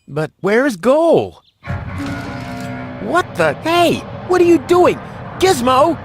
But where's Goal? What the? Hey! What are you doing? Gizmo!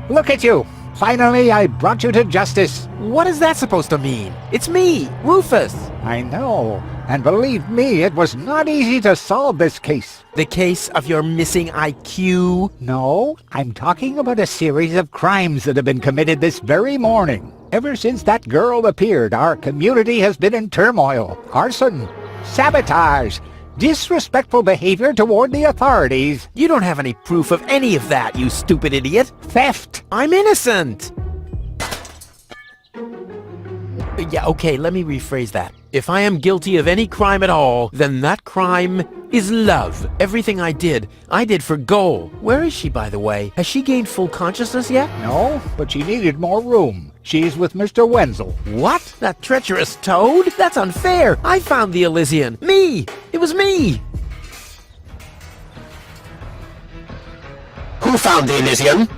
Look at you! Finally, I brought you to justice. What is that supposed to mean? It's me, Rufus! I know. And believe me, it was not easy to solve this case. The case of your missing IQ? No, I'm talking about a series of crimes that have been committed this very morning. Ever since that girl appeared, our community has been in turmoil. Arson, sabotage, disrespectful behavior toward the authorities. You don't have any proof of any of that, you stupid idiot! Theft. I'm innocent! Yeah, okay, let me rephrase that. If I am guilty of any crime at all, then that crime is love. Everything I did for Goal. Where is she, by the way? Has she gained full consciousness yet? No, but she needed more room. She's with Mr. Wenzel. What? That treacherous toad? That's unfair! I found the Elysian. Me! It was me! Who found the Elysian?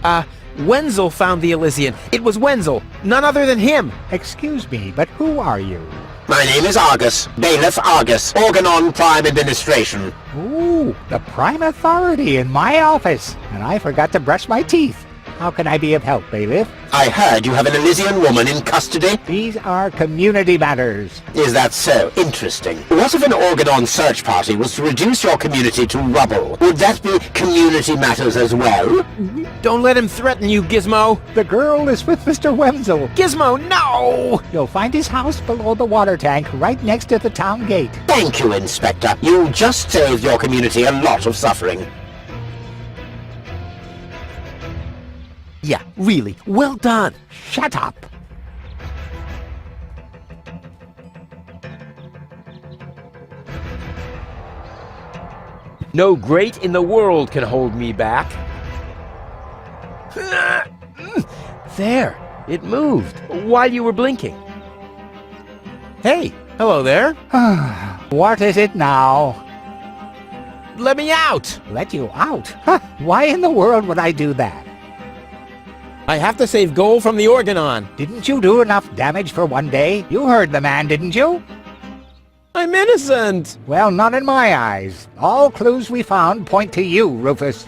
Wenzel found the Elysian. It was Wenzel. None other than him. Excuse me, but who are you? My name is Argus. Bailiff Argus. Organon Prime Administration. Ooh, the prime authority in my office. And I forgot to brush my teeth. How can I be of help, Bailiff? I heard you have an Elysian woman in custody. These are community matters. Is that so? Interesting. What if an Organon search party was to reduce your community to rubble? Would that be community matters as well? Don't let him threaten you, Gizmo. The girl is with Mr. Wenzel. Gizmo, no! You'll find his house below the water tank, right next to the town gate. Thank you, Inspector. You just saved your community a lot of suffering. Yeah, really. Well done. Shut up. No great in the world can hold me back. There, it moved while you were blinking. Hey, hello there. What is it now? Let me out! Let you out? Huh, why in the world would I do that? I have to save Goal from the Organon. Didn't you do enough damage for one day? You heard the man, didn't you? I'm innocent! Well, not in my eyes. All clues we found point to you, Rufus.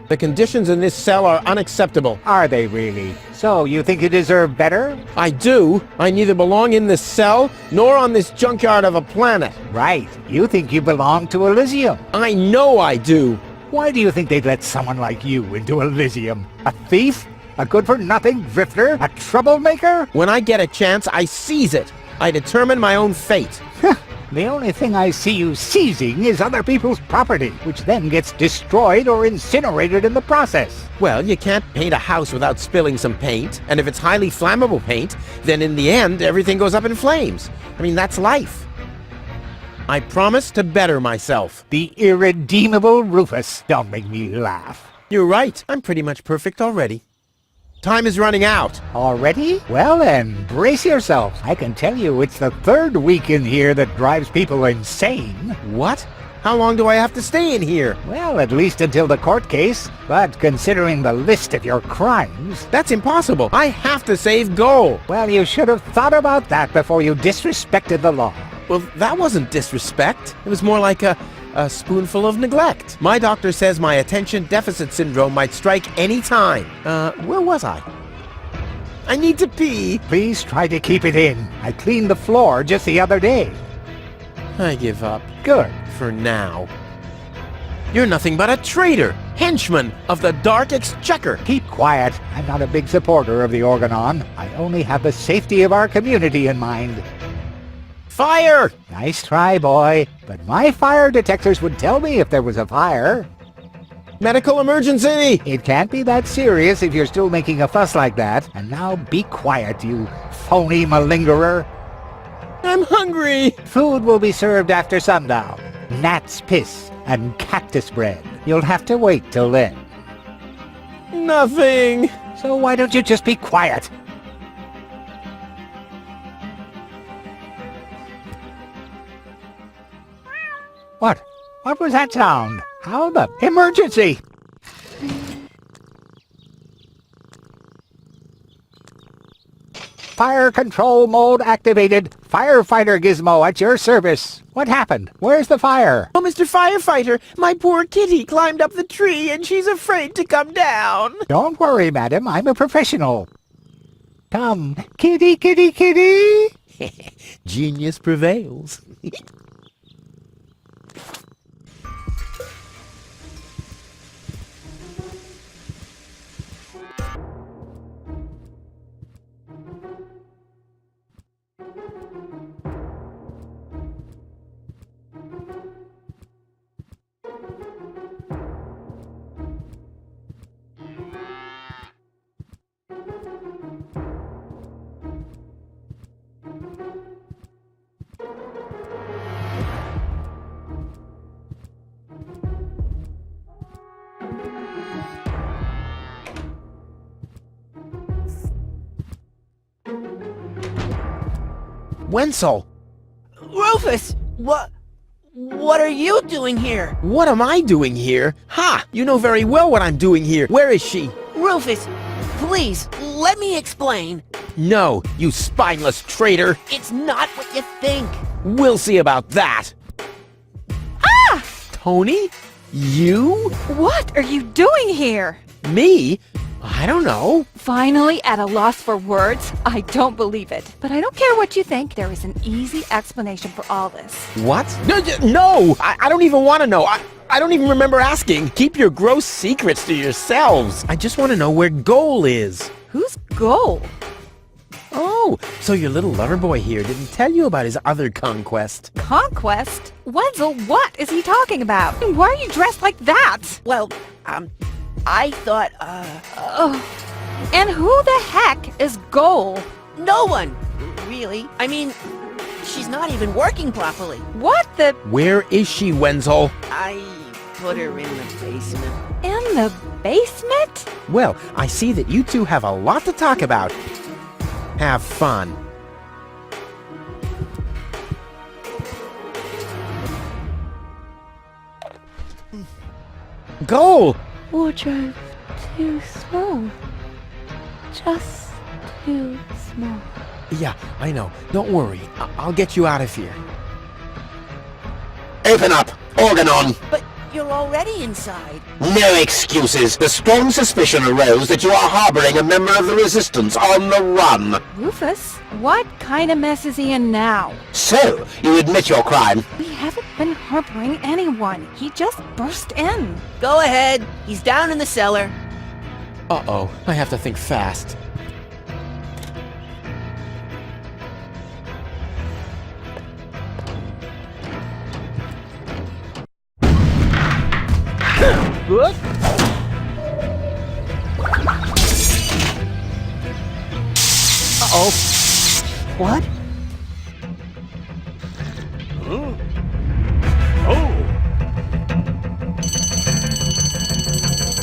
The conditions in this cell are unacceptable. Are they really? So, you think you deserve better? I do. I neither belong in this cell, nor on this junkyard of a planet. Right. You think you belong to Elysium. I know I do. Why do you think they'd let someone like you into Elysium? A thief? A good-for-nothing drifter? A troublemaker? When I get a chance, I seize it. I determine my own fate. The only thing I see you seizing is other people's property, which then gets destroyed or incinerated in the process. Well, you can't paint a house without spilling some paint, and if it's highly flammable paint, then in the end, everything goes up in flames. I mean, that's life. I promise to better myself. The irredeemable Rufus. Don't make me laugh. You're right. I'm pretty much perfect already. Time is running out. Already? Well then, brace yourself. I can tell you it's the third week in here that drives people insane. What? How long do I have to stay in here? Well, at least until the court case. But considering the list of your crimes... That's impossible. I have to save Goal. Well, you should have thought about that before you disrespected the law. Well, that wasn't disrespect. It was more like a spoonful of neglect. My doctor says my attention deficit syndrome might strike any time. Where was I? I need to pee. Please try to keep it in. I cleaned the floor just the other day. I give up. Good. For now. You're nothing but a traitor. henchman of the Dark Exchequer. Keep quiet. I'm not a big supporter of the Organon. I only have the safety of our community in mind. Fire! Nice try, boy. But my fire detectors would tell me if there was a fire. Medical emergency! It can't be that serious if you're still making a fuss like that. And now be quiet, you phony malingerer. I'm hungry! Food will be served after sundown. Gnat's piss and cactus bread. You'll have to wait till then. Nothing! So why don't you just be quiet? What? What was that sound? How the... Emergency! Fire control mode activated. Firefighter Gizmo at your service. What happened? Where's the fire? Oh, Mr. Firefighter, my poor kitty climbed up the tree and she's afraid to come down. Don't worry, madam. I'm a professional. Come, kitty, kitty, kitty. Genius prevails. Wenzel! Rufus! What are you doing here? What am I doing here? Ha! You know very well what I'm doing here. Where is she? Rufus, please, let me explain. No, you spineless traitor. It's not what you think. We'll see about that. Ah! Tony? You? What are you doing here? Me? I don't know. Finally at a loss for words? I don't believe it. But I don't care what you think. There is an easy explanation for all this. What? No! I don't even want to know. I don't even remember asking. Keep your gross secrets to yourselves. I just want to know where Goal is. Who's Goal? Oh, so your little lover boy here didn't tell you about his other conquest. Conquest? Wenzel, what is he talking about? And why are you dressed like that? Well, I thought, And who the heck is Goal? no one, really. I mean, she's not even working properly. What the... Where is she, Wenzel? I put her in the basement. in the basement? Well, I see that you two have a lot to talk about. Have fun. Goal! Wardrobe too small. Just too small. Yeah, I know. Don't worry. I'll get you out of here. Open up! Organon! But you're already inside. No excuses. The strong suspicion arose that you are harboring a member of the Resistance on the run. Rufus, what kind of mess is he in now? So, you admit your crime. We haven't been harboring anyone. He just burst in. Go ahead. He's down in the cellar. Uh-oh. I have to think fast. What? Uh-oh. What?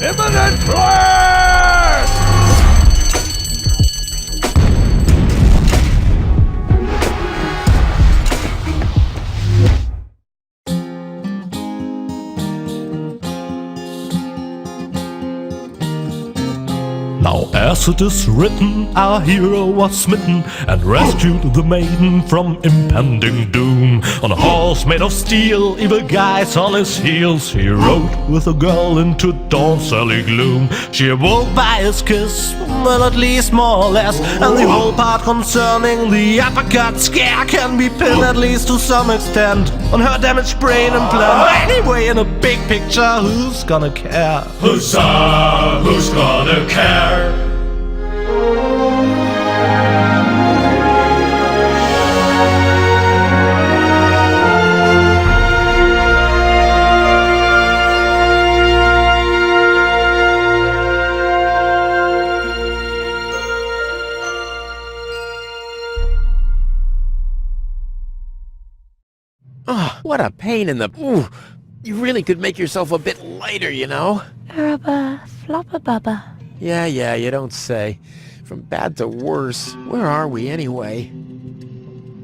Imminent blast! Now As it is written, our hero was smitten and rescued the maiden from impending doom. On a horse made of steel, evil guys on his heels, he rode with a girl into dawn's early gloom. She awoke by his kiss, well at least more or less, and the whole part concerning the uppercut scare can be pinned at least to some extent on her damaged brain implant. Anyway, in a big picture, who's gonna care? Huzzah, who's gonna care? Oh, what a pain in the... Ooh, you really could make yourself a bit lighter, you know? Araba, floppa bubba. Yeah, you don't say. From bad to worse. Where are we, anyway?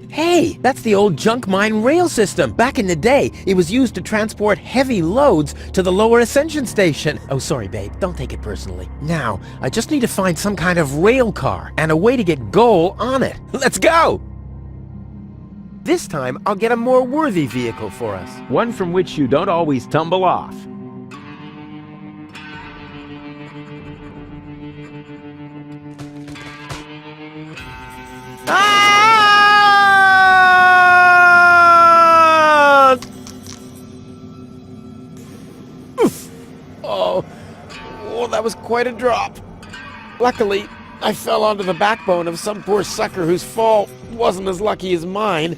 Hey, that's the old junk mine rail system. Back in the day, it was used to transport heavy loads to the lower ascension station. Oh, sorry, babe. Don't take it personally. Now, I just need to find some kind of rail car and a way to get Goal on it. Let's go! This time, I'll get a more worthy vehicle for us. One from which you don't always tumble off. Ah! Oof. Oh, that was quite a drop. Luckily, I fell onto the backbone of some poor sucker whose fall wasn't as lucky as mine.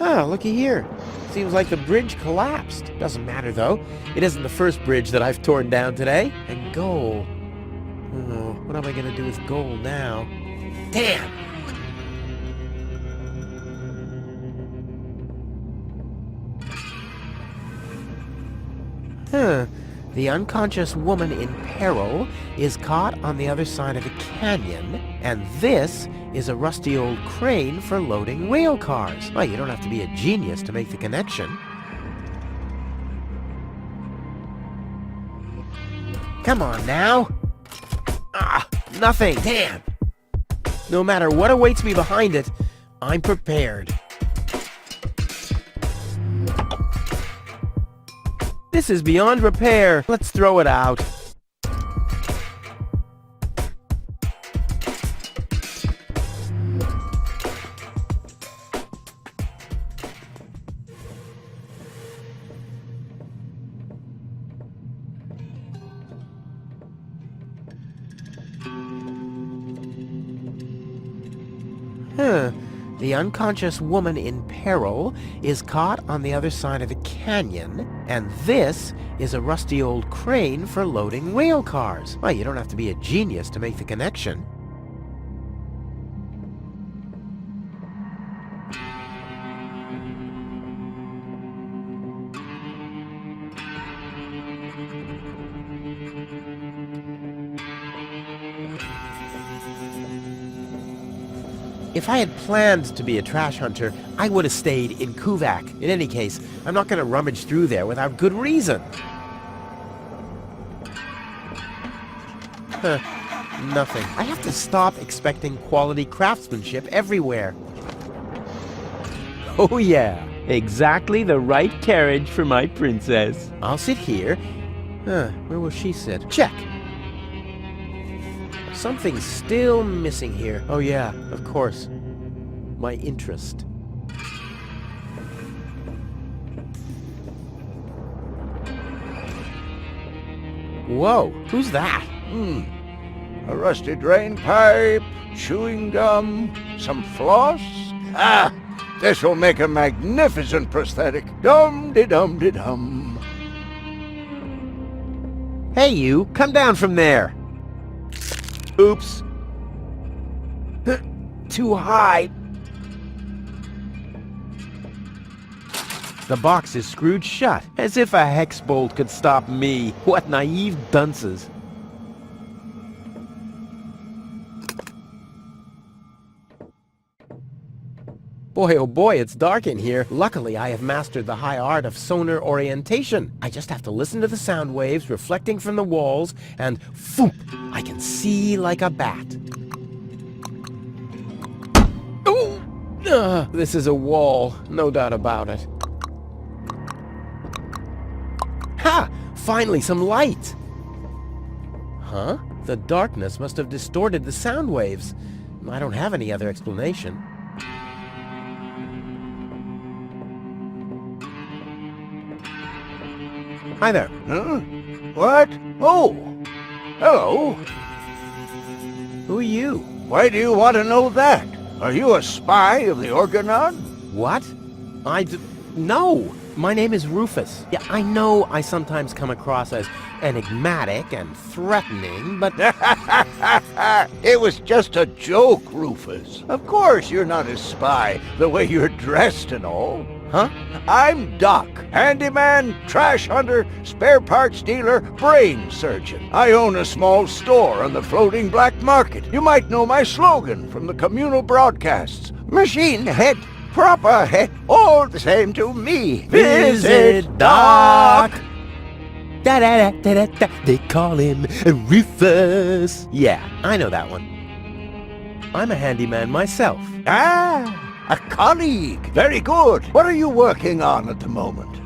Ah, looky here. Seems like the bridge collapsed. Doesn't matter, though. It isn't the first bridge that I've torn down today. And Goal. Oh, what am I going to do with Goal now? Damn! The unconscious woman in peril is caught on the other side of a canyon, and this is a rusty old crane for loading rail cars. Well, you don't have to be a genius to make the connection. Come on now! Ah, nothing! Damn! No matter what awaits me behind it, I'm prepared. This is beyond repair. Let's throw it out. The unconscious woman in peril is caught on the other side of the canyon, and this is a rusty old crane for loading rail cars. Well, you don't have to be a genius to make the connection. If I had planned to be a trash hunter, I would have stayed in Kuvak. In any case, I'm not going to rummage through there without good reason. Nothing. I have to stop expecting quality craftsmanship everywhere. Oh yeah, exactly the right carriage for my princess. I'll sit here. Where will she sit? Check. Something's still missing here. Oh yeah, of course. My interest. Whoa, who's that? A rusty drain pipe, chewing gum, some floss. Ah, this will make a magnificent prosthetic. Dum-de-dum-de-dum. Hey you, come down from there. Oops. Too high. The box is screwed shut, as if a hex bolt could stop me. What naive dunces. Boy, oh boy, it's dark in here. Luckily, I have mastered the high art of sonar orientation. I just have to listen to the sound waves reflecting from the walls, and phoop, I can see like a bat. Oh! This is a wall, no doubt about it. Ha! Finally, some light! Huh? The darkness must have distorted the sound waves. I don't have any other explanation. Hi there. Huh? What? Oh! Hello. Who are you? Why do you want to know that? Are you a spy of the Organon? What? No! My name is Rufus. Yeah, I know I sometimes come across as enigmatic and threatening, but... It was just a joke, Rufus. Of course you're not a spy, the way you're dressed and all. Huh? I'm Doc, handyman, trash hunter, spare parts dealer, brain surgeon. I own a small store on the floating black market. You might know my slogan from the communal broadcasts. Machine head, proper head, all the same to me. Visit Doc! Da-da-da-da-da-da, they call him Rufus. Yeah, I know that one. I'm a handyman myself. Ah, a colleague. Very good. What are you working on at the moment?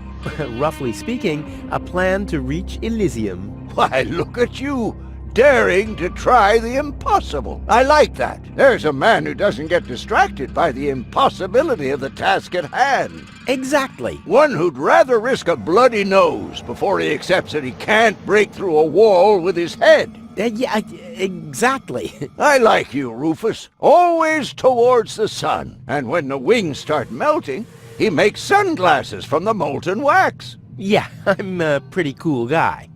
Roughly speaking, a plan to reach Elysium. Why, look at you, daring to try the impossible. I like that. There's a man who doesn't get distracted by the impossibility of the task at hand. Exactly. One who'd rather risk a bloody nose before he accepts that he can't break through a wall with his head. Yeah, exactly. I like you, Rufus. Always towards the sun. And when the wings start melting, he makes sunglasses from the molten wax. Yeah, I'm a pretty cool guy.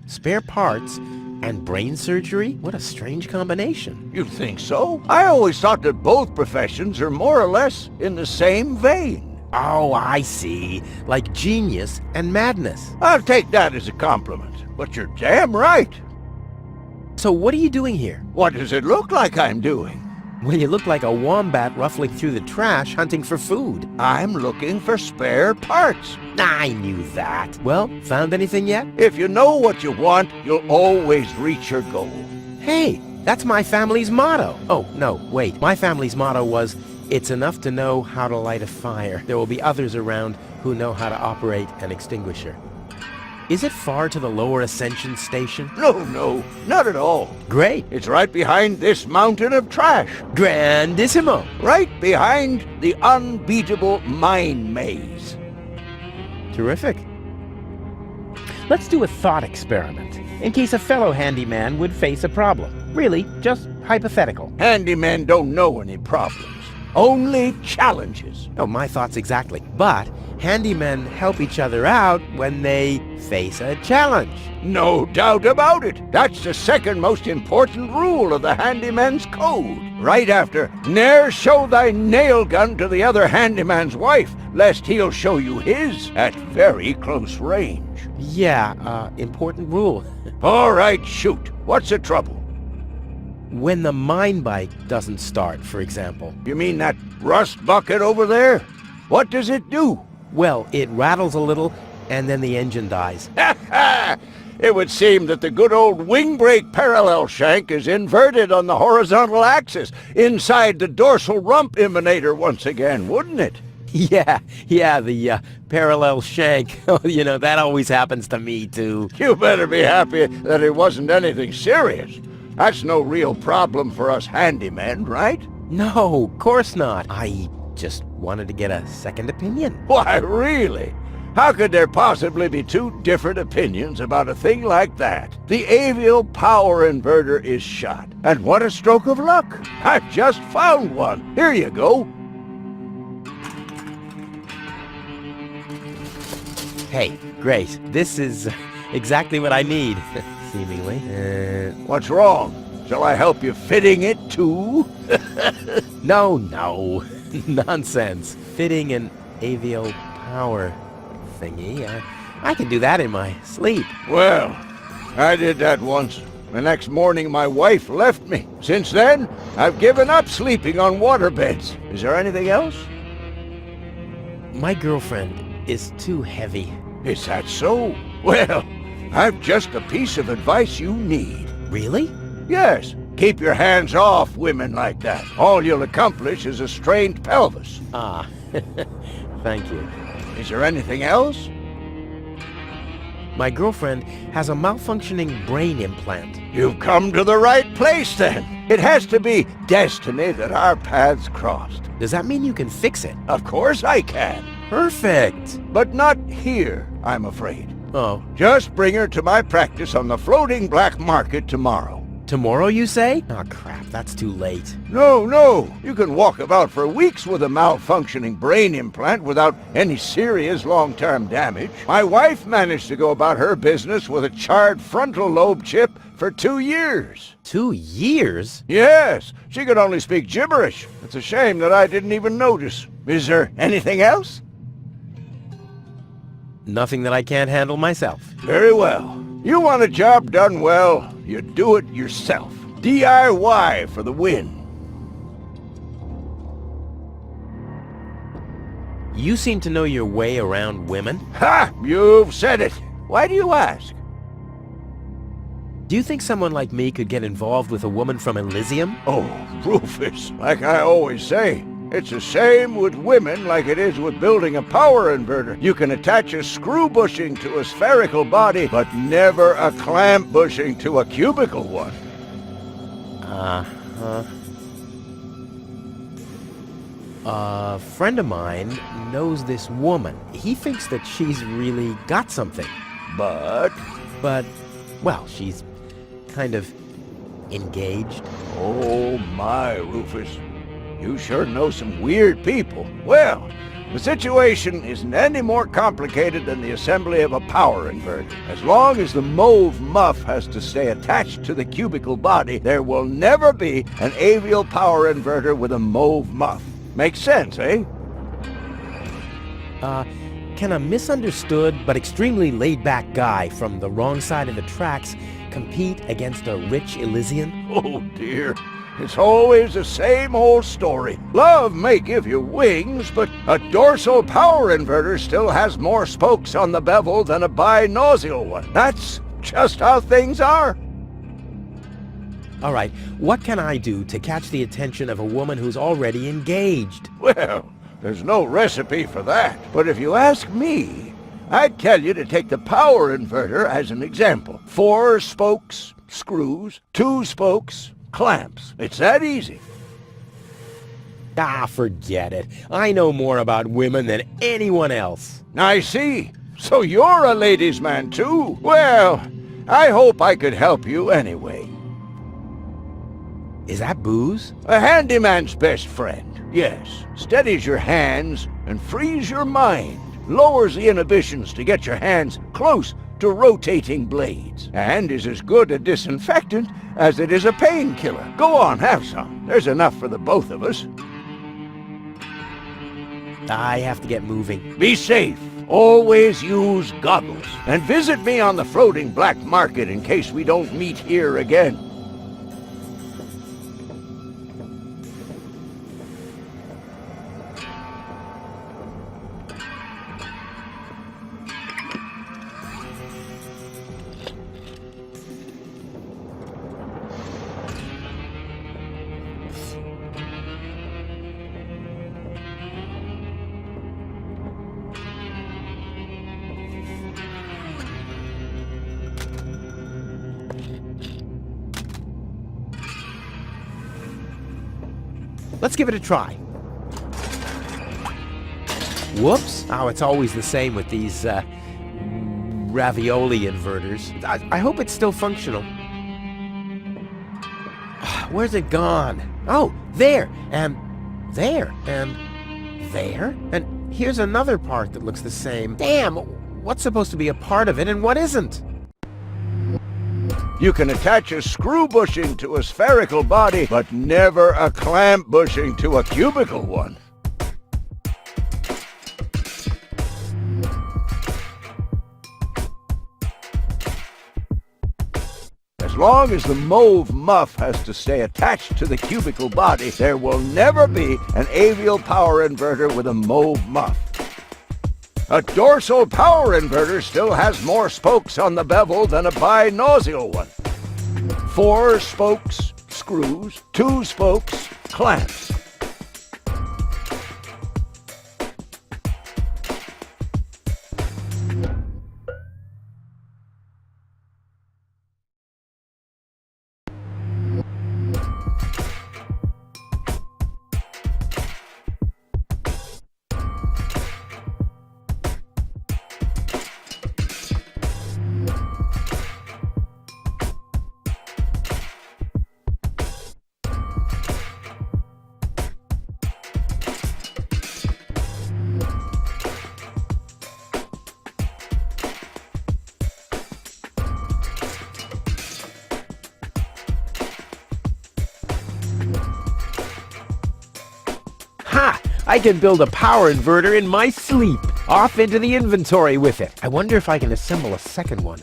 Spare parts and brain surgery? What a strange combination. You think so? I always thought that both professions are more or less in the same vein. Oh, I see. Like genius and madness. I'll take that as a compliment, but you're damn right. So what are you doing here? What does it look like I'm doing? Well, you look like a wombat ruffling through the trash hunting for food. I'm looking for spare parts. I knew that. Well, found anything yet? If you know what you want, you'll always reach your goal. Hey, that's my family's motto. Oh, no, wait. My family's motto was, it's enough to know how to light a fire. There will be others around who know how to operate an extinguisher. Is it far to the lower ascension station? No, not at all. Great. It's right behind this mountain of trash. Grandissimo. Right behind the unbeatable mine maze. Terrific. Let's do a thought experiment, in case a fellow handyman would face a problem. Really, just hypothetical. Handymen don't know any problems. Only challenges. Oh, my thoughts exactly. But handymen help each other out when they face a challenge. No doubt about it. That's the second most important rule of the handyman's code. Right after, ne'er show thy nail gun to the other handyman's wife, lest he'll show you his at very close range. Yeah, important rule. All right, shoot. What's the trouble? When the mine bike doesn't start, for example. You mean that rust bucket over there? What does it do? Well, it rattles a little, and then the engine dies. It would seem that the good old wing brake parallel shank is inverted on the horizontal axis, inside the dorsal rump emanator once again, wouldn't it? Yeah, the parallel shank. You know, that always happens to me, too. You better be happy that it wasn't anything serious. That's no real problem for us handymen, right? No, of course not. I just wanted to get a second opinion. Why, really? How could there possibly be two different opinions about a thing like that? The avial power inverter is shot. And what a stroke of luck. I've just found one. Here you go. Hey, great. This is exactly what I need, seemingly. What's wrong? Shall I help you fitting it too? No. Nonsense. Fitting an avial power thingy. I can do that in my sleep. Well, I did that once. The next morning my wife left me. Since then, I've given up sleeping on waterbeds. Is there anything else? My girlfriend is too heavy. Is that so? Well, I've just the piece of advice you need. Really? Yes, keep your hands off women like that. All you'll accomplish is a strained pelvis. Ah, thank you. Is there anything else? My girlfriend has a malfunctioning brain implant. You've come to the right place then. It has to be destiny that our paths crossed. Does that mean you can fix it? Of course I can. Perfect. But not here, I'm afraid. Oh, Just bring her to my practice on the floating black market tomorrow. tomorrow you say? Oh crap, that's too late. No. You can walk about for weeks with a malfunctioning brain implant without any serious long-term damage. My wife managed to go about her business with a charred frontal lobe chip for 2 years. 2 years? Yes, she could only speak gibberish. It's a shame that I didn't even notice. Is there anything else? Nothing that I can't handle myself. Very well. You want a job done well, you do it yourself. DIY for the win. You seem to know your way around women. Ha! You've said it. Why do you ask? Do you think someone like me could get involved with a woman from Elysium? Oh, Rufus, like I always say, it's the same with women like it is with building a power inverter. You can attach a screw bushing to a spherical body, but never a clamp bushing to a cubical one. A friend of mine knows this woman. He thinks that she's really got something. But, well, she's kind of engaged. oh my, Rufus, you sure know some weird people. Well, the situation isn't any more complicated than the assembly of a power inverter. As long as the mauve muff has to stay attached to the cubical body, there will never be an avial power inverter with a mauve muff. Makes sense, eh? Can a misunderstood but extremely laid-back guy from the wrong side of the tracks compete against a rich Elysian? Oh dear, it's always the same old story. Love may give you wings, but a dorsal power inverter still has more spokes on the bevel than a binomial one. That's just how things are. All right, what can I do to catch the attention of a woman who's already engaged? Well, there's no recipe for that. But if you ask me, I'd tell you to take the power inverter as an example. 4 spokes, screws, 2 spokes, clamps. It's that easy. Ah, forget it. I know more about women than anyone else. I see. So you're a ladies' man too? Well, I hope I could help you anyway. Is that booze? A handyman's best friend, yes. Steadies your hands and frees your mind. Lowers the inhibitions to get your hands close to rotating blades. And is as good a disinfectant as it is a painkiller. Go on, have some. There's enough for the both of us. I have to get moving. Be safe. Always use goggles. And visit me on the floating black market in case we don't meet here again. Let's give it a try. Whoops. Oh, it's always the same with these, ravioli inverters. I hope it's still functional. Where's it gone? Oh, there, and there, and there, and here's another part that looks the same. Damn, what's supposed to be a part of it and what isn't? You can attach a screw bushing to a spherical body, but never a clamp bushing to a cubical one. As long as the mauve muff has to stay attached to the cubical body, there will never be an avial power inverter with a mauve muff. A dorsal power inverter still has more spokes on the bevel than a binomial one. 4 spokes, screws, 2 spokes, clamps. Ha! I can build a power inverter in my sleep. Off into the inventory with it. I wonder if I can assemble a second one.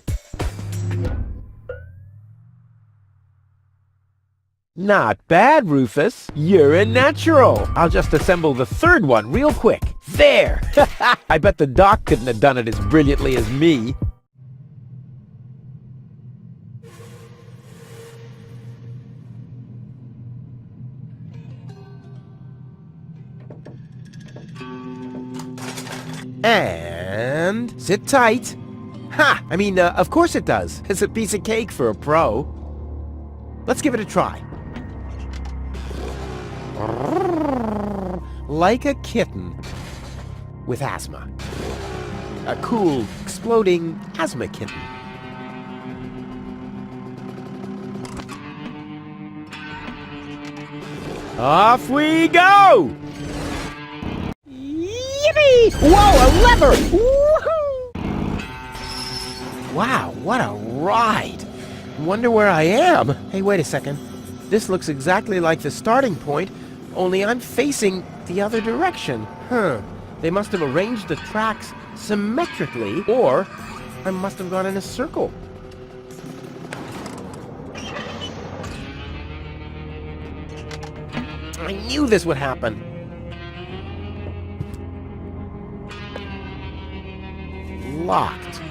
Not bad, Rufus. You're a natural. I'll just assemble the third one real quick. There! I bet the doc couldn't have done it as brilliantly as me. And sit tight. Ha! I mean, of course it does. It's a piece of cake for a pro. Let's give it a try. Like a kitten with asthma. A cool, exploding asthma kitten. Off we go! Yippee! Whoa, a lever! Woohoo! Wow, what a ride! Wonder where I am. Hey, wait a second. This looks exactly like the starting point, only I'm facing the other direction. Huh. They must have arranged the tracks symmetrically, or I must have gone in a circle. I knew this would happen. Locked.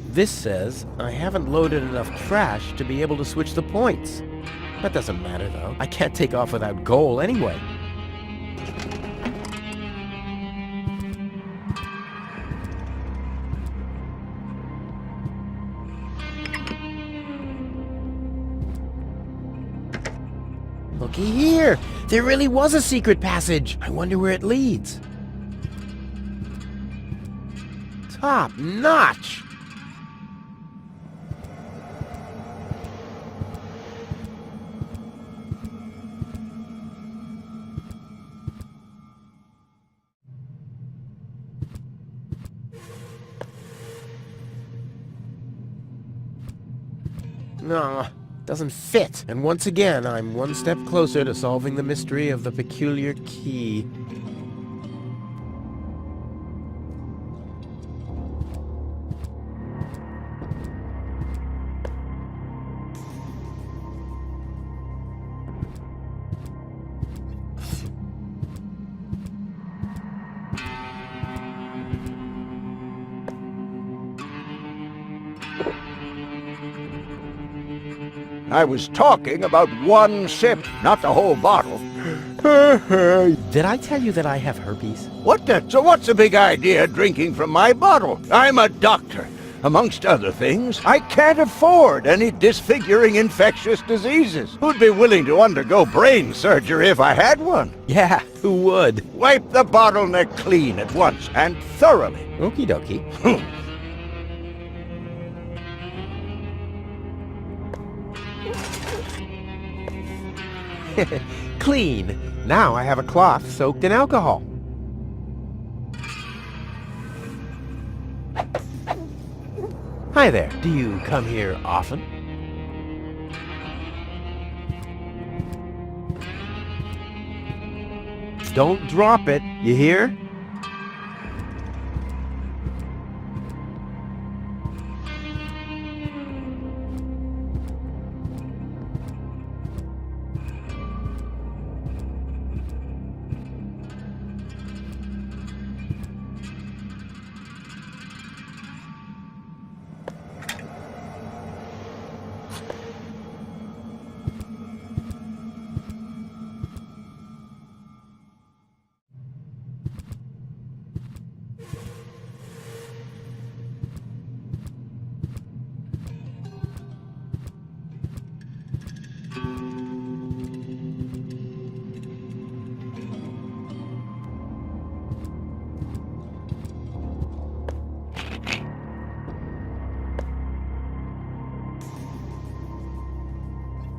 This says I haven't loaded enough trash to be able to switch the points. That doesn't matter, though. I can't take off without gold anyway. Looky here! There really was a secret passage! I wonder where it leads. Top notch! No, doesn't fit. And once again, I'm one step closer to solving the mystery of the peculiar key. I was talking about one sip, not the whole bottle. Did I tell you that I have herpes? What the? So what's the big idea drinking from my bottle? I'm a doctor. Amongst other things, I can't afford any disfiguring infectious diseases. Who'd be willing to undergo brain surgery if I had one? Yeah, who would? Wipe the bottleneck clean at once, and thoroughly. Okie dokie. Clean. Now I have a cloth soaked in alcohol. Hi there. Do you come here often? Don't drop it, you hear?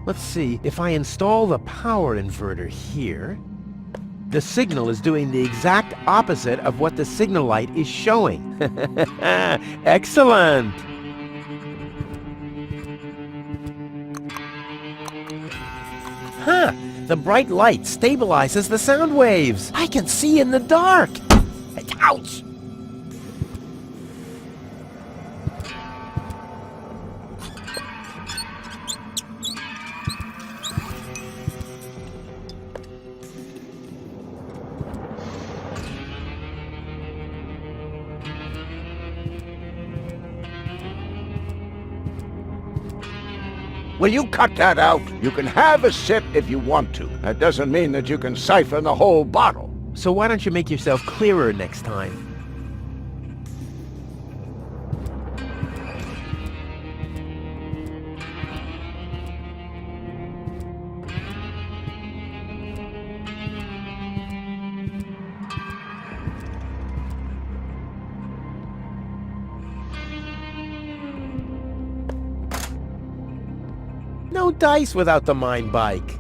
Let's see, if I install the power inverter here, the signal is doing the exact opposite of what the signal light is showing. Excellent! Huh, the bright light stabilizes the sound waves. I can see in the dark. Ouch! Will you cut that out? You can have a sip if you want to. That doesn't mean that you can siphon the whole bottle. So why don't you make yourself clearer next time? No dice without the mine bike.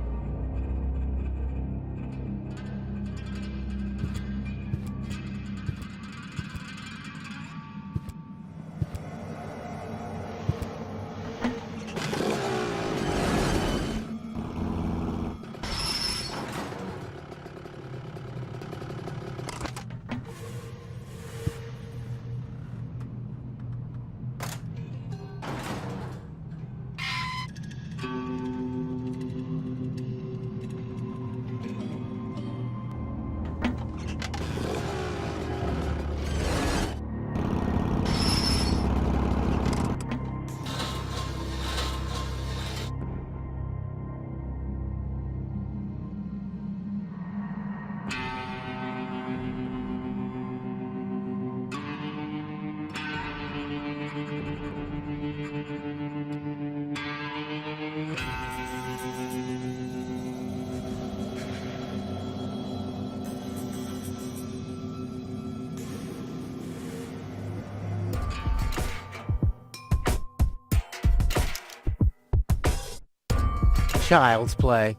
Child's play.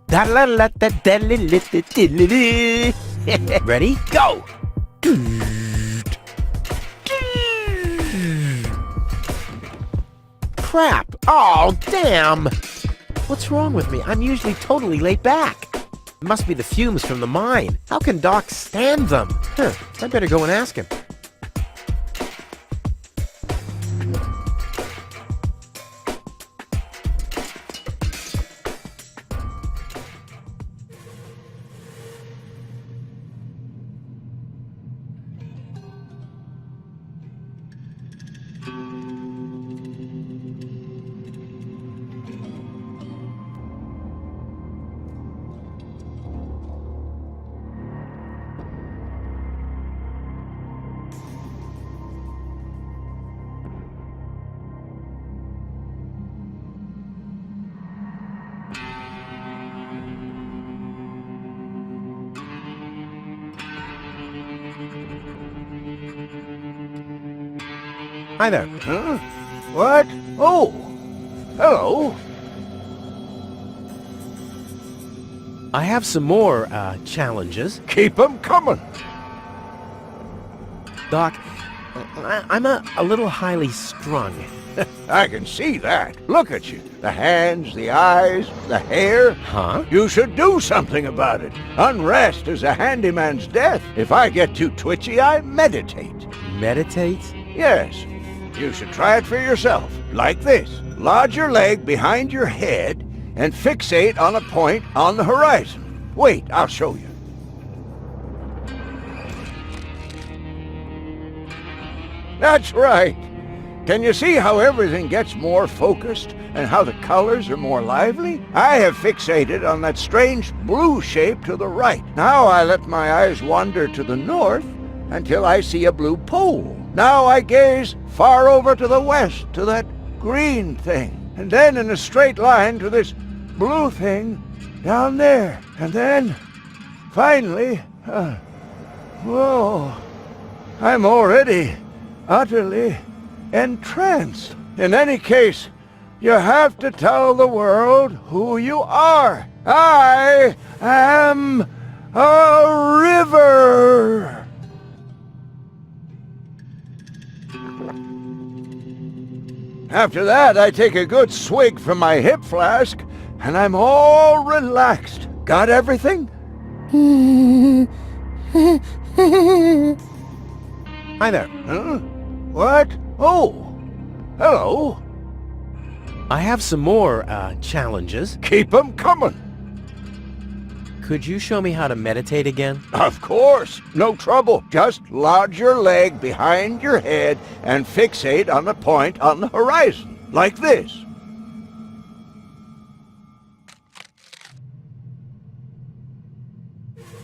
Ready? Go! Crap! Oh, damn! What's wrong with me? I'm usually totally laid back. It must be the fumes from the mine. How can Doc stand them? I better go and ask him. Hi there. Huh? What? Oh! Hello! I have some more, challenges. Keep 'em coming! Doc, I'm a little highly strung. I can see that. Look at you. The hands, the eyes, the hair. Huh? You should do something about it. Unrest is a handyman's death. If I get too twitchy, I meditate. Meditate? Yes. You should try it for yourself. Like this. Lodge your leg behind your head and fixate on a point on the horizon. Wait, I'll show you. That's right. Can you see how everything gets more focused and how the colors are more lively? I have fixated on that strange blue shape to the right. Now I let my eyes wander to the north until I see a blue pole. Now I gaze far over to the west to that green thing, and then in a straight line to this blue thing down there. And then, finally, whoa, I'm already utterly entranced. In any case, You have to tell the world who you are. I am a river. After that, I take a good swig from my hip flask, and I'm all relaxed. Got everything? Hi there. Huh? What? Oh, hello. I have some more, challenges. Keep 'em coming. Could you show me how to meditate again? Of course, no trouble. Just lodge your leg behind your head and fixate on a point on the horizon, like this.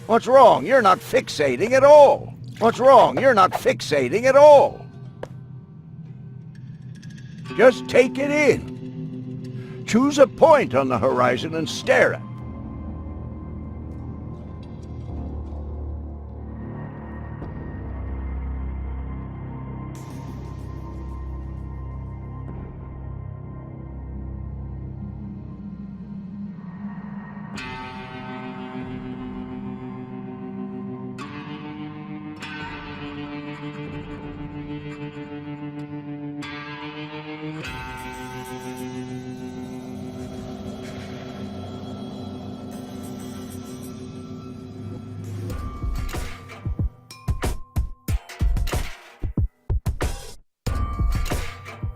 What's wrong? You're not fixating at all. What's wrong? You're not fixating at all. Just take it in. Choose a point on the horizon and stare at it.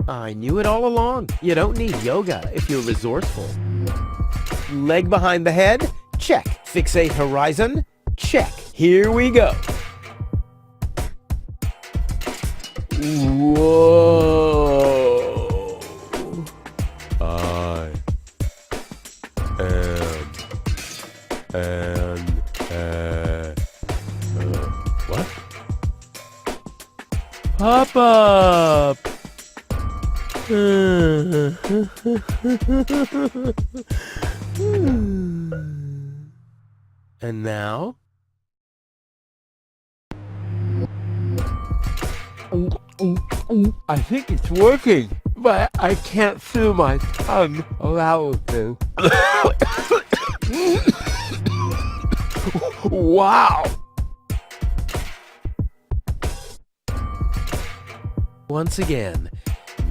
I knew it all along. You don't need yoga if you're resourceful. Leg behind the head? Check. Fixate horizon? Check. Here we go. Whoa. I am what? Pop up! And now? I think it's working, but I can't feel my tongue allow to. Wow! Once again,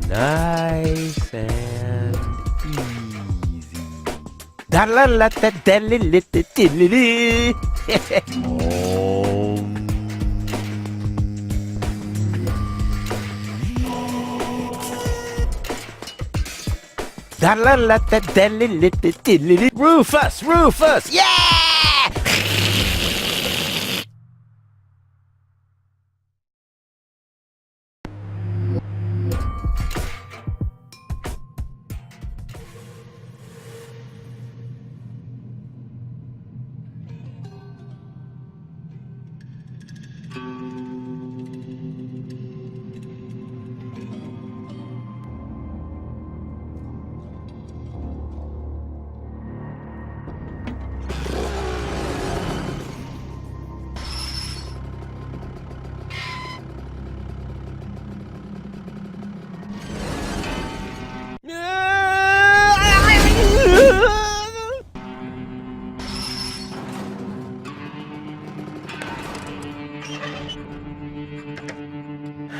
nice and easy. Rufus! Rufus! Yeah!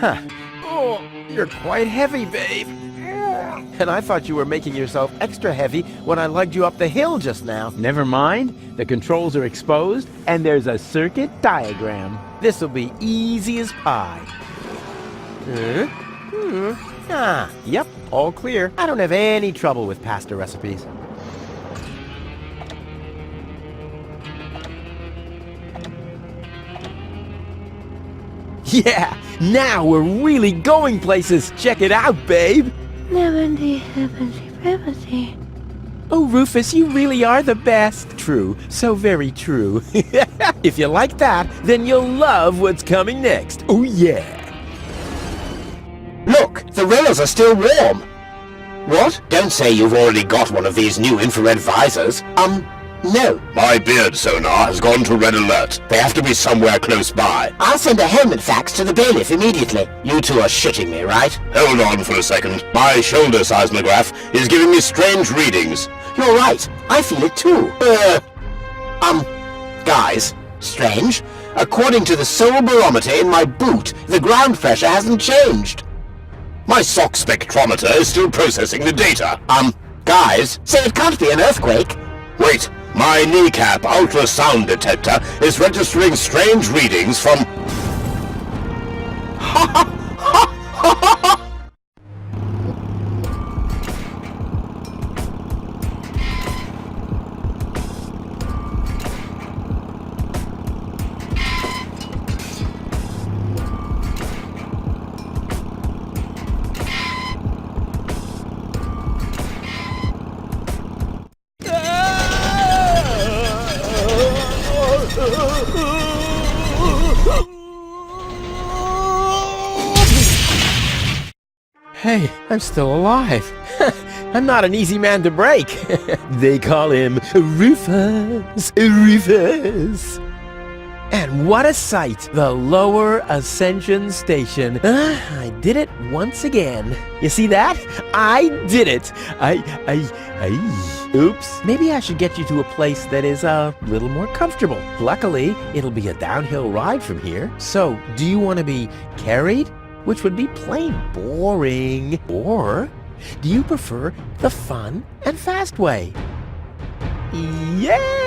Huh. Oh, you're quite heavy, babe. And I thought you were making yourself extra heavy when I lugged you up the hill just now. Never mind. The controls are exposed, and there's a circuit diagram. This'll be easy as pie. Yep, all clear. I don't have any trouble with pasta recipes. Yeah, now we're really going places. Check it out, babe. Oh, Rufus, you really are the best. True, so very true. If you like that, then you'll love what's coming next. Oh, yeah. Look, the rails are still warm. What? Don't say you've already got one of these new infrared visors. No. My beard sonar has gone to red alert. They have to be somewhere close by. I'll send a helmet fax to the bailiff immediately. You two are shitting me, right? Hold on for a second. My shoulder seismograph is giving me strange readings. You're right. I feel it too. Guys, strange. According to the soul barometer in my boot, the ground pressure hasn't changed. My sock spectrometer is still processing the data. Guys, say it can't be an earthquake. Wait, my kneecap ultrasound detector is registering strange readings from... Hey, I'm still alive. I'm not an easy man to break. They call him Rufus. Rufus. And what a sight! The Lower Ascension Station. I did it once again. You see that? I did it! Oops. Maybe I should get you to a place that is a little more comfortable. Luckily, it'll be a downhill ride from here. So, do you want to be carried? Which would be plain boring. Or, do you prefer the fun and fast way? Yes!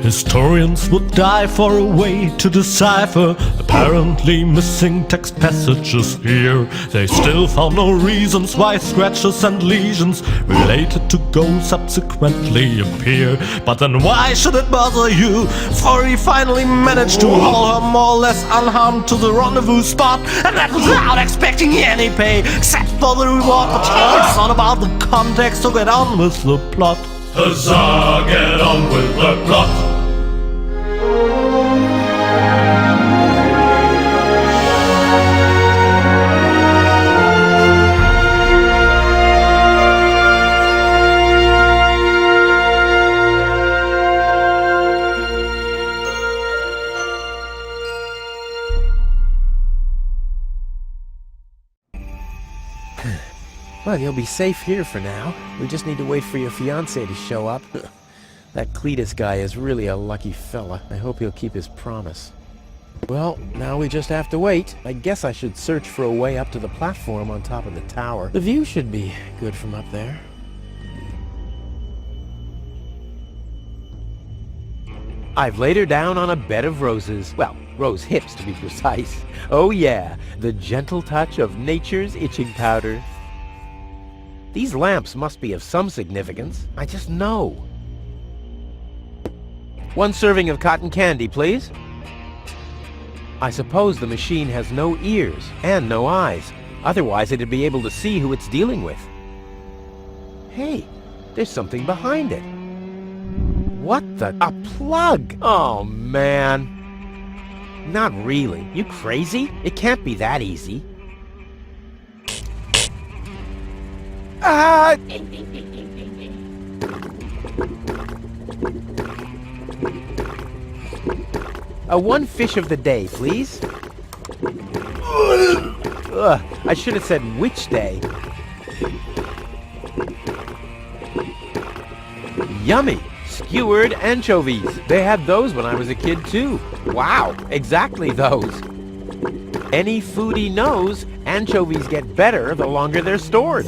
Historians would die for a way to decipher apparently missing text passages here. They still found no reasons why scratches and lesions related to ghosts subsequently appear. But then why should it bother you? For he finally managed to haul her more or less unharmed to the rendezvous spot, and that without expecting any pay except for the reward. But it's all about the context, so get on with the plot. Huzzah, get on with the plot. Well, you'll be safe here for now. We just need to wait for your fiancé to show up. That Cletus guy is really a lucky fella. I hope he'll keep his promise. Well, now we just have to wait. I guess I should search for a way up to the platform on top of the tower. The view should be good from up there. I've laid her down on a bed of roses. Well, rose hips to be precise. Oh yeah, the gentle touch of nature's itching powder. These lamps must be of some significance. I just know. 1 serving of cotton candy, please. I suppose the machine has no ears and no eyes. Otherwise, it'd be able to see who it's dealing with. Hey, there's something behind it. What the? A plug! Oh, man. Not really. You crazy? It can't be that easy. Ah! One fish of the day, please. Ugh, I should have said which day. Yummy! Skewered anchovies. They had those when I was a kid, too. Wow, exactly those. Any foodie knows anchovies get better the longer they're stored.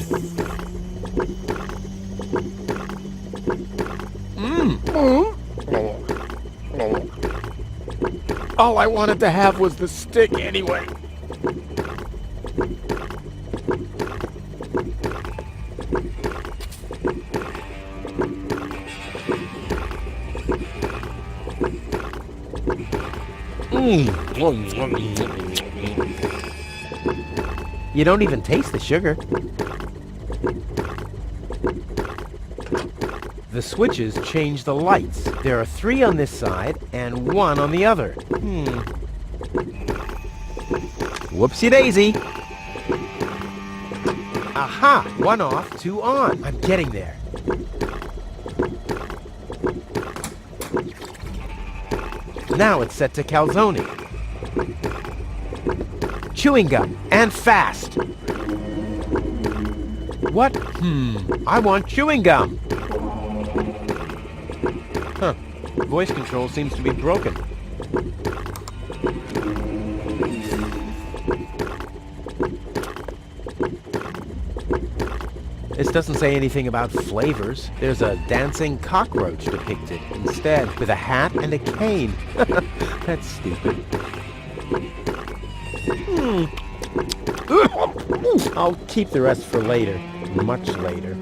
All I wanted to have was the stick anyway. You don't even taste the sugar. The switches change the lights. There are 3 on this side and 1 on the other. Whoopsie daisy. Aha! 1 off, 2 on. I'm getting there. Now it's set to calzone. Chewing gum, and fast. What? I want chewing gum. Huh. Voice control seems to be broken. This doesn't say anything about flavors. There's a dancing cockroach depicted instead, with a hat and a cane. That's stupid. I'll keep the rest for later. Much later.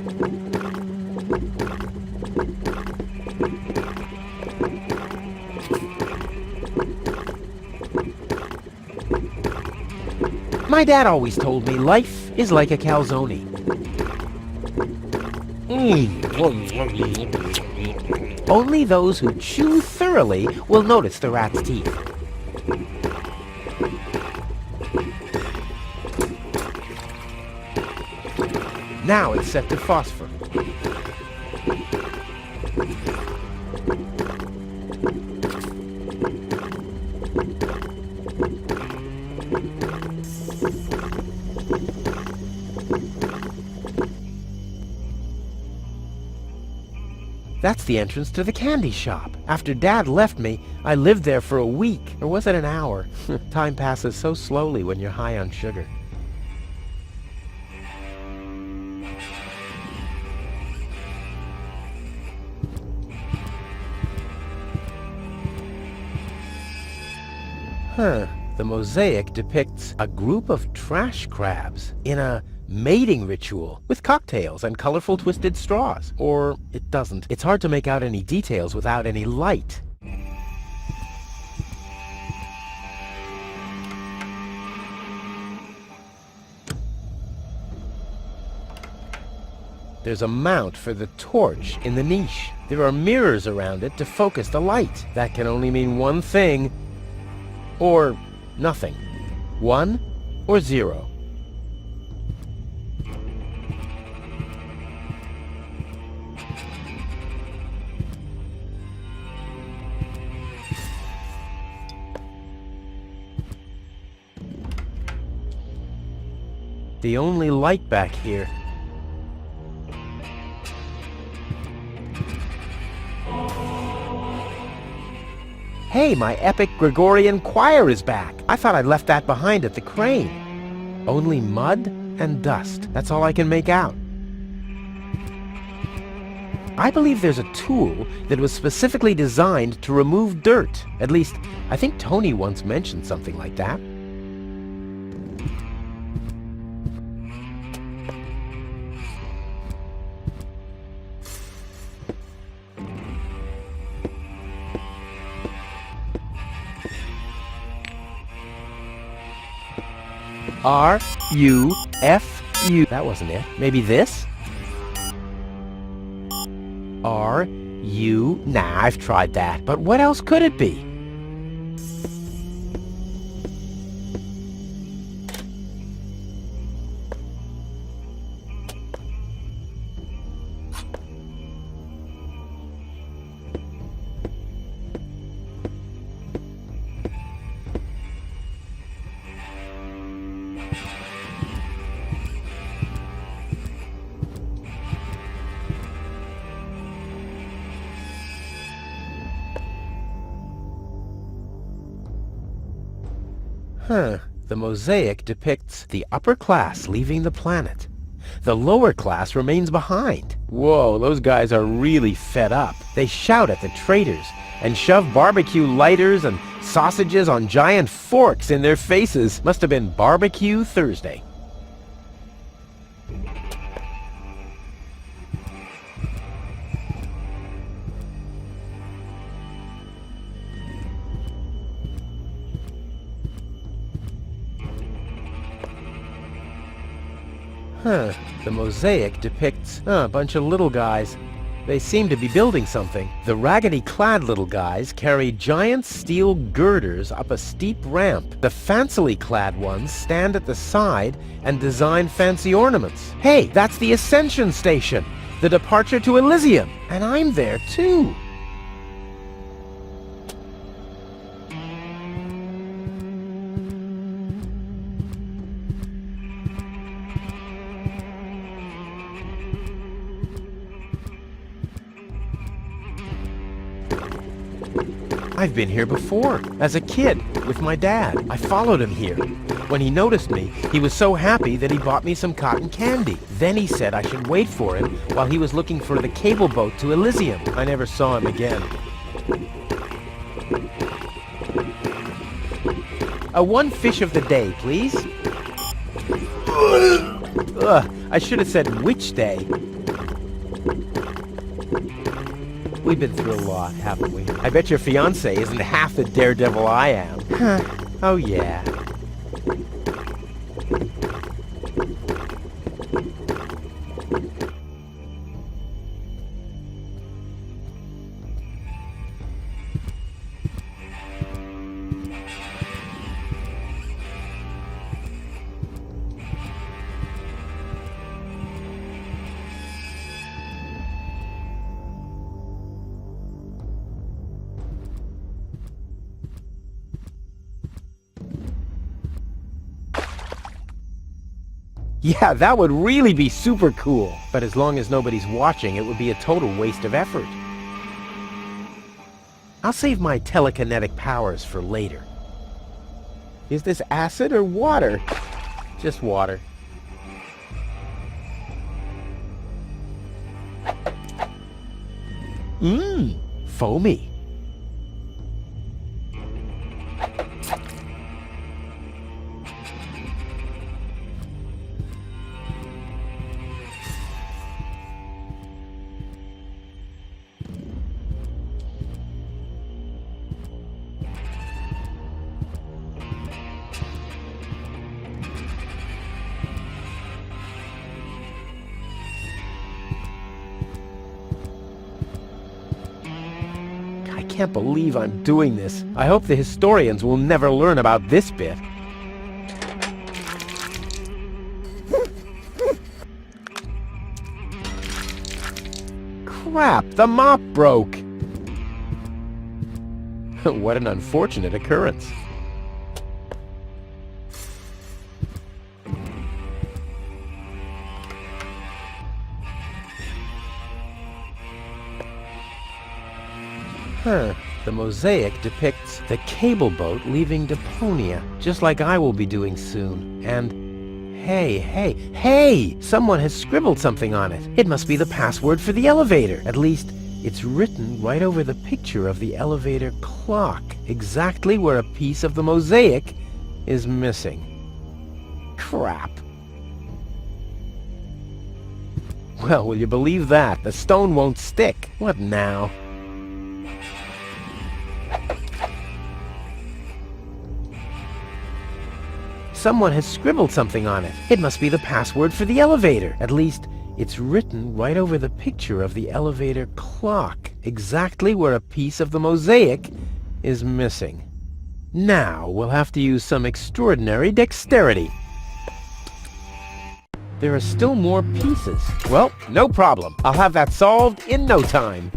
My dad always told me life is like a calzone. Only those who chew thoroughly will notice the rat's teeth. Now it's set to phosphor. That's the entrance to the candy shop. After Dad left me, I lived there for a week. Or was it an hour? Time passes so slowly when you're high on sugar. The mosaic depicts a group of trash crabs in a mating ritual with cocktails and colorful twisted straws. Or it doesn't. It's hard to make out any details without any light. There's a mount for the torch in the niche. There are mirrors around it to focus the light. That can only mean one thing. Or nothing. 1 or 0. The only light back here. Hey, my epic Gregorian choir is back. I thought I'd left that behind at the crane. Only mud and dust. That's all I can make out. I believe there's a tool that was specifically designed to remove dirt. At least, I think Tony once mentioned something like that. R-U-F-U. That wasn't it. Maybe this? R-U... Nah, I've tried that. But what else could it be? The mosaic depicts the upper class leaving the planet. The lower class remains behind. Whoa, those guys are really fed up. They shout at the traitors and shove barbecue lighters and sausages on giant forks in their faces. Must have been Barbecue Thursday. The mosaic depicts a bunch of little guys. They seem to be building something. The raggedy-clad little guys carry giant steel girders up a steep ramp. The fancily-clad ones stand at the side and design fancy ornaments. Hey, that's the Ascension Station, the departure to Elysium, and I'm there too. I've been here before, as a kid, with my dad. I followed him here. When he noticed me, he was so happy that he bought me some cotton candy. Then he said I should wait for him while he was looking for the cable boat to Elysium. I never saw him again. One fish of the day, please. Ugh, I should have said which day. We've been through a lot, haven't we? I bet your fiancé isn't half the daredevil I am. Oh, yeah. Yeah, that would really be super cool. But as long as nobody's watching, it would be a total waste of effort. I'll save my telekinetic powers for later. Is this acid or water? Just water. Mmm, foamy. I can't believe I'm doing this. I hope the historians will never learn about this bit. Crap, the mop broke. What an unfortunate occurrence. The mosaic depicts the cable boat leaving Deponia, just like I will be doing soon. And hey! Someone has scribbled something on it. It must be the password for the elevator. At least, it's written right over the picture of the elevator clock, exactly where a piece of the mosaic is missing. Crap. Well, will you believe that? The stone won't stick. What now? Someone has scribbled something on it. It must be the password for the elevator. At least, it's written right over the picture of the elevator clock, exactly where a piece of the mosaic is missing. Now, we'll have to use some extraordinary dexterity. There are still more pieces. Well, no problem. I'll have that solved in no time.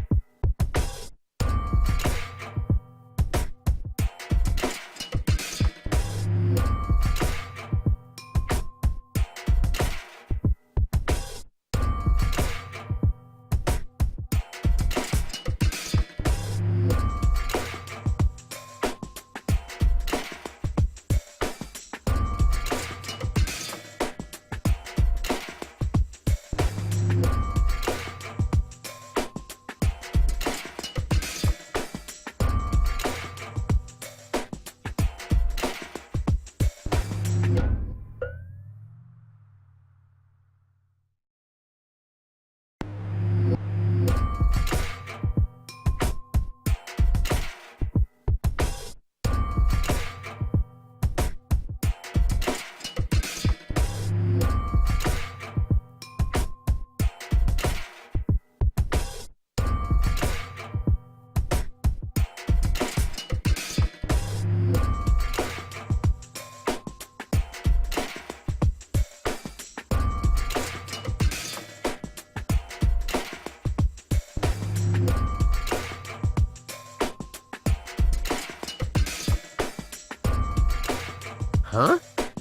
Huh?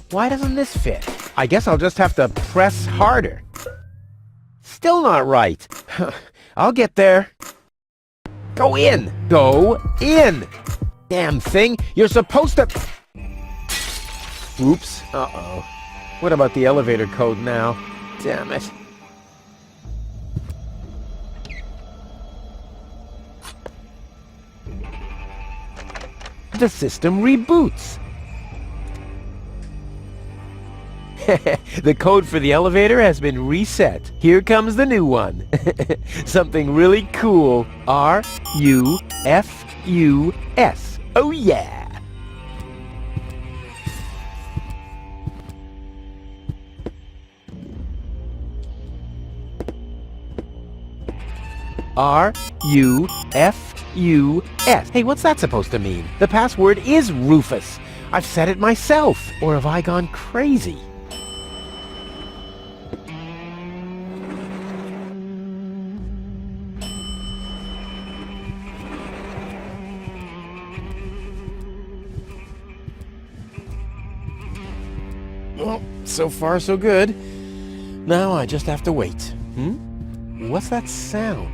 Why doesn't this fit? I guess I'll just have to press harder. Still not right. I'll get there. Go in! Go in! Damn thing, you're supposed to... Oops. Uh-oh. What about the elevator code now? Damn it. The system reboots. The code for the elevator has been reset. Here comes the new one. Something really cool. R-U-F-U-S. Oh yeah! R-U-F-U-S. Hey, what's that supposed to mean? The password is Rufus. I've said it myself. Or have I gone crazy? Well, so far so good. Now I just have to wait. What's that sound?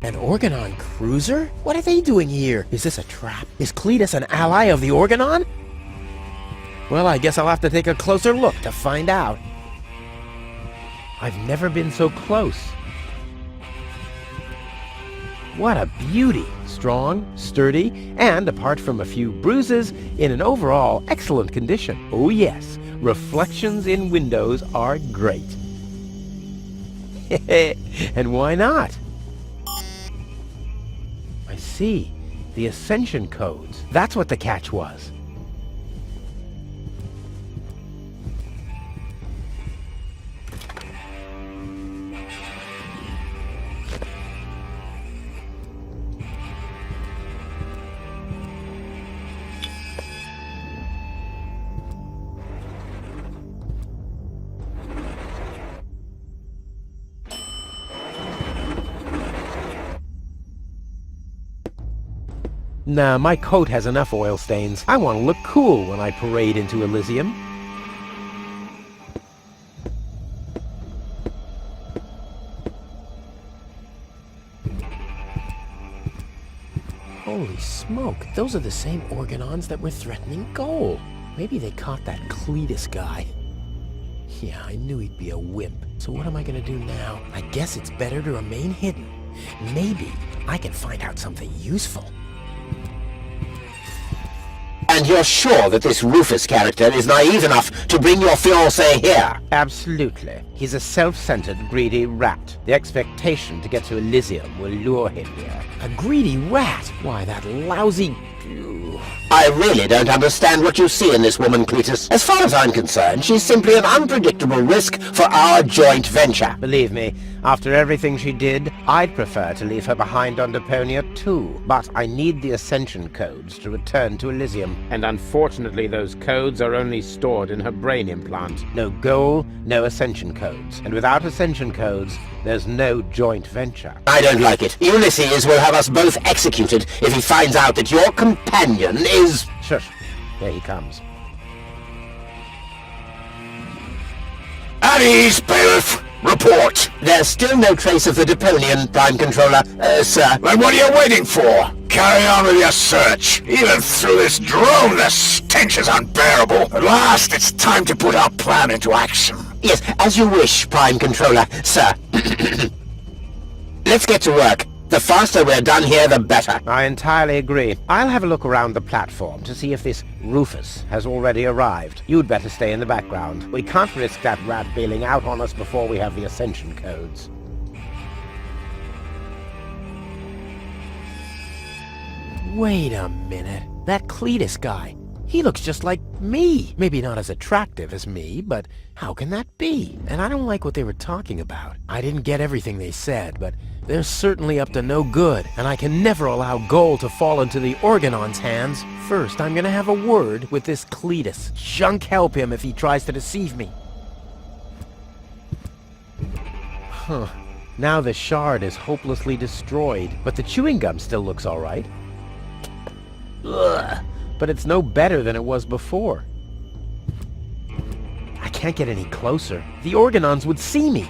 An Organon cruiser? What are they doing here? Is this a trap? Is Cletus an ally of the Organon? Well, I guess I'll have to take a closer look to find out. I've never been so close. What a beauty! Strong, sturdy, and apart from a few bruises, in an overall excellent condition. Oh yes, reflections in windows are great. And why not? I see. The Ascension codes. That's what the catch was. Nah, my coat has enough oil stains. I want to look cool when I parade into Elysium. Holy smoke, those are the same Organons that were threatening Goal. Maybe they caught that Cletus guy. Yeah, I knew he'd be a wimp. So what am I gonna do now? I guess it's better to remain hidden. Maybe I can find out something useful. And you're sure that this Rufus character is naive enough to bring your fiancé here? Absolutely. He's a self-centered, greedy rat. The expectation to get to Elysium will lure him here. A greedy rat? Why, that lousy... I really don't understand what you see in this woman, Cletus. As far as I'm concerned, she's simply an unpredictable risk for our joint venture. Believe me, after everything she did, I'd prefer to leave her behind on Deponia too. But I need the Ascension codes to return to Elysium. And unfortunately, those codes are only stored in her brain implant. No goal, no Ascension codes. And without Ascension codes, there's no joint venture. I don't like it. Ulysses will have us both executed if he finds out that your companion is... Shush. There he comes. At ease, bailiff. Report. There's still no trace of the Deponian, Prime Controller, sir. Then what are you waiting for? Carry on with your search. Even through this drone, the stench is unbearable. At last, it's time to put our plan into action. Yes, as you wish, Prime Controller, sir. Let's get to work. The faster we're done here, the better. I entirely agree. I'll have a look around the platform to see if this Rufus has already arrived. You'd better stay in the background. We can't risk that rat bailing out on us before we have the Ascension codes. Wait a minute. That Cletus guy. He looks just like me. Maybe not as attractive as me, but how can that be? And I don't like what they were talking about. I didn't get everything they said, but They're certainly up to no good, and I can never allow Goal to fall into the Organon's hands. First, I'm gonna have a word with this Cletus. Junk help him if he tries to deceive me. Huh. Now the shard is hopelessly destroyed, but the chewing gum still looks alright. Ugh. But it's no better than it was before. I can't get any closer. The Organons would see me.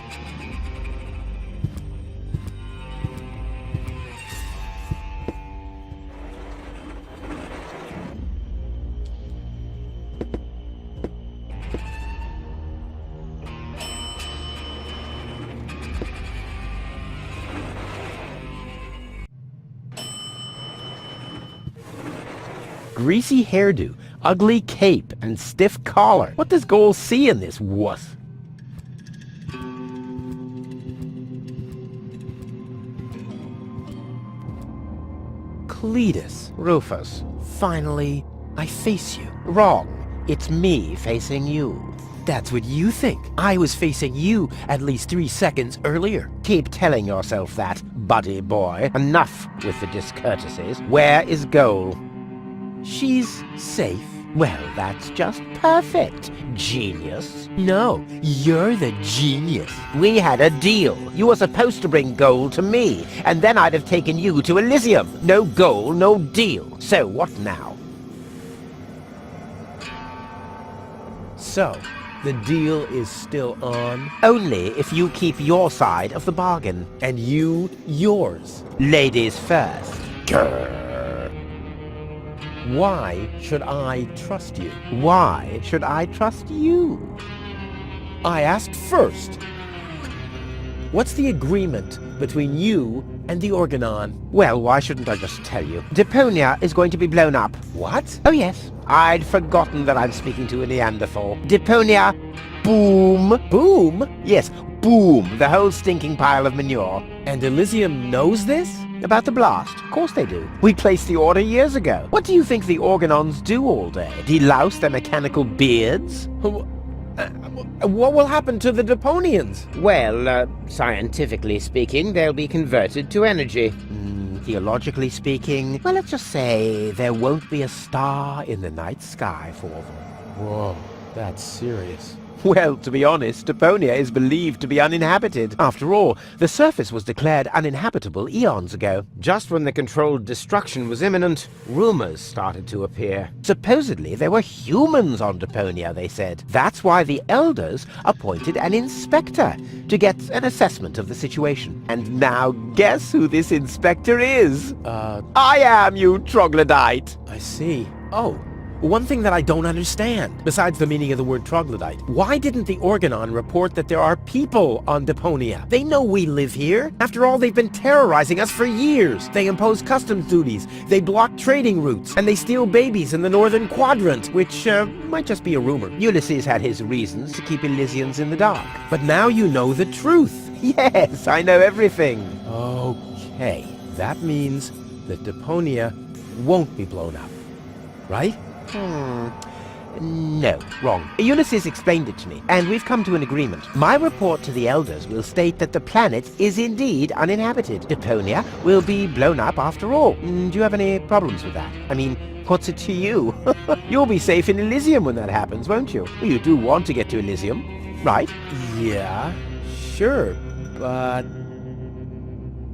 Greasy hairdo, ugly cape, and stiff collar. What does Goal see in this wuss? Cletus, Rufus, finally, I face you. Wrong. It's me facing you. That's what you think. I was facing you at least 3 seconds earlier. Keep telling yourself that, buddy boy. Enough with the discourtesies. Where is Goal? She's safe. Well, that's just perfect, genius. No, you're the genius. We had a deal. You were supposed to bring Goal to me, and then I'd have taken you to Elysium. No Goal, no deal. So what now? So, the deal is still on? Only if you keep your side of the bargain. And you, yours. Ladies first. Grrr. Why should I trust you? Why should I trust you? I asked first. What's the agreement between you and the Organon? Well, why shouldn't I just tell you? Deponia is going to be blown up. What? Oh yes. I'd forgotten that I'm speaking to a Neanderthal. Deponia, boom. Boom? Yes, boom. The whole stinking pile of manure. And Elysium knows this? About the blast? Of course they do. We placed the order years ago. What do you think the Organons do all day? Delouse their mechanical beards? What will happen to the Deponians? Well, scientifically speaking, they'll be converted to energy. Theologically speaking, well, let's just say there won't be a star in the night sky for them. Whoa, that's serious. Well, to be honest, Deponia is believed to be uninhabited. After all, the surface was declared uninhabitable eons ago. Just when the controlled destruction was imminent, rumors started to appear. Supposedly, there were humans on Deponia, they said. That's why the Elders appointed an inspector to get an assessment of the situation. And now, guess who this inspector is? I am, you troglodyte! I see. Oh. One thing that I don't understand, besides the meaning of the word troglodyte, why didn't the Organon report that there are people on Deponia? They know we live here. After all, they've been terrorizing us for years. They impose customs duties, they block trading routes, and they steal babies in the northern quadrant, which might just be a rumor. Ulysses had his reasons to keep Elysians in the dark. But now you know the truth. Yes, I know everything. Okay, that means that Deponia won't be blown up, right? No, wrong. Ulysses explained it to me, and we've come to an agreement. My report to the Elders will state that the planet is indeed uninhabited. Deponia will be blown up after all. Do you have any problems with that? I mean, what's it to you? You'll be safe in Elysium when that happens, won't you? Well, you do want to get to Elysium, right? Yeah, sure, but...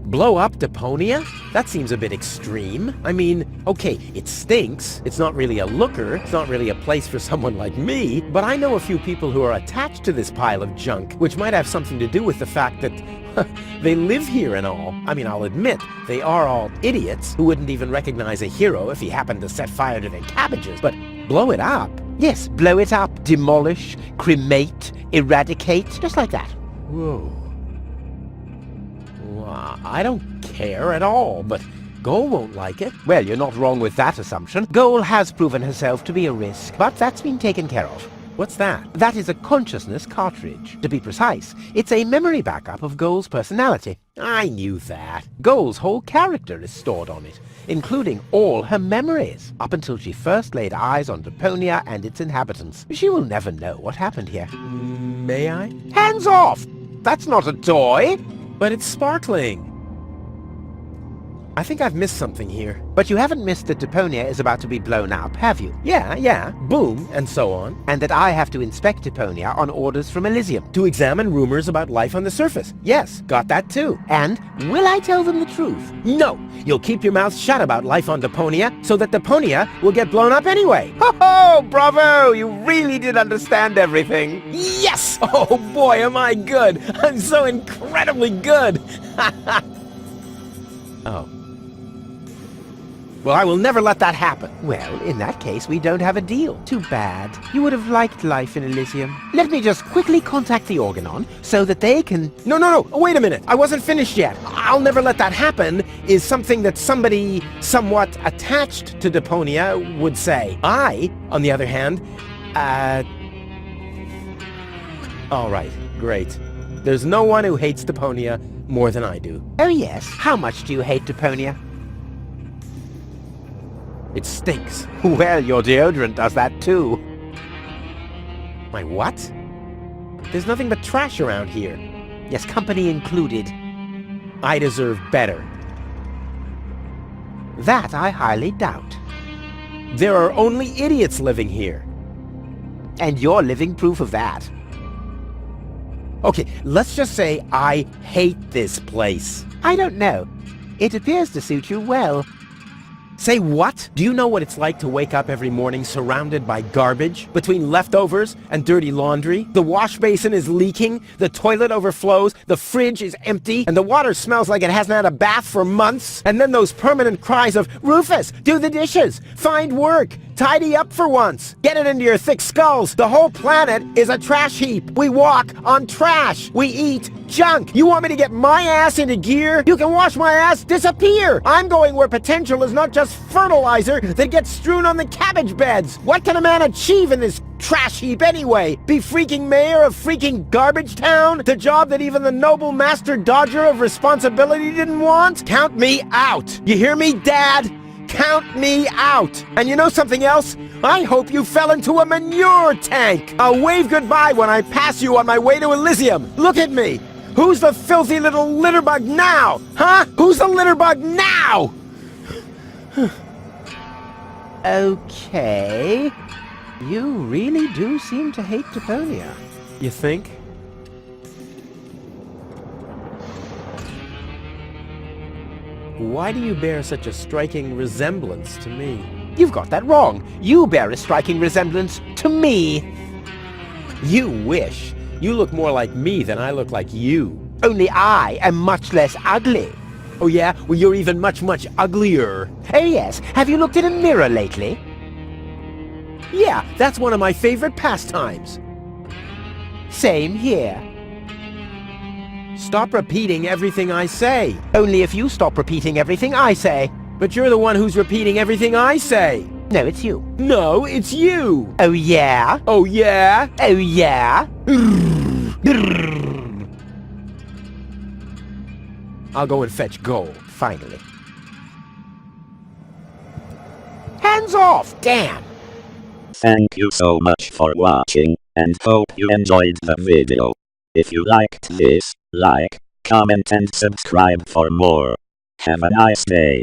Blow up Deponia? That seems a bit extreme. I mean, okay, it stinks. It's not really a looker. It's not really a place for someone like me. But I know a few people who are attached to this pile of junk, which might have something to do with the fact that they live here and all. I mean, I'll admit, they are all idiots who wouldn't even recognize a hero if he happened to set fire to their cabbages. But blow it up? Yes, blow it up, demolish, cremate, eradicate, just like that. Whoa. I don't care at all, but Goal won't like it. Well, you're not wrong with that assumption. Goal has proven herself to be a risk, but that's been taken care of. What's that? That is a consciousness cartridge. To be precise, it's a memory backup of Goal's personality. I knew that. Goal's whole character is stored on it, including all her memories, up until she first laid eyes on Deponia and its inhabitants. She will never know what happened here. May I? Hands off! That's not a toy! But it's sparkling. I think I've missed something here. But you haven't missed that Deponia is about to be blown up, have you? Yeah, boom, and so on. And that I have to inspect Deponia on orders from Elysium. To examine rumors about life on the surface. Yes, got that too. And will I tell them the truth? No, you'll keep your mouth shut about life on Deponia, so that Deponia will get blown up anyway. Ho-ho! Bravo! You really did understand everything. Yes! Oh boy, am I good! I'm so incredibly good! Oh. Well, I will never let that happen. Well, in that case, we don't have a deal. Too bad. You would have liked life in Elysium. Let me just quickly contact the Organon so that they can... No, wait a minute. I wasn't finished yet. I'll never let that happen is something that somebody somewhat attached to Deponia would say. I, on the other hand, all right, great. There's no one who hates Deponia more than I do. Oh yes? How much do you hate Deponia? It stinks. Well, your deodorant does that too. My what? There's nothing but trash around here. Yes, company included. I deserve better. That I highly doubt. There are only idiots living here. And you're living proof of that. Okay, let's just say I hate this place. I don't know. It appears to suit you well. Say what? Do you know what it's like to wake up every morning surrounded by garbage? Between leftovers and dirty laundry? The wash basin is leaking, the toilet overflows, the fridge is empty, and the water smells like it hasn't had a bath for months. And then those permanent cries of, Rufus, do the dishes, find work, tidy up for once, get it into your thick skulls. The whole planet is a trash heap. We walk on trash. We eat junk. You want me to get my ass into gear? You can watch my ass disappear. I'm going where potential is not just fertilizer that gets strewn on the cabbage beds. What can a man achieve in this trash heap anyway? Be freaking mayor of freaking garbage town? The job that even the noble master dodger of responsibility didn't want? Count me out. You hear me, Dad? Count me out. And you know something else? I hope you fell into a manure tank. I'll wave goodbye when I pass you on my way to Elysium. Look at me. Who's the filthy little litterbug now? Huh? Who's the litterbug now? Okay. You really do seem to hate Deponia. You think? Why do you bear such a striking resemblance to me? You've got that wrong. You bear a striking resemblance to me. You wish. You look more like me than I look like you. Only I am much less ugly. Oh yeah? Well, you're even much uglier. Oh yes. Have you looked in a mirror lately? Yeah, that's one of my favorite pastimes. Same here. Stop repeating everything I say. Only if you stop repeating everything I say. But you're the one who's repeating everything I say. No, it's you. No, it's you. Oh yeah? Oh yeah? Oh yeah? I'll go and fetch gold. Finally. Hands off, damn! Thank you so much for watching, and hope you enjoyed the video. If you liked this, like, comment and subscribe for more. Have a nice day.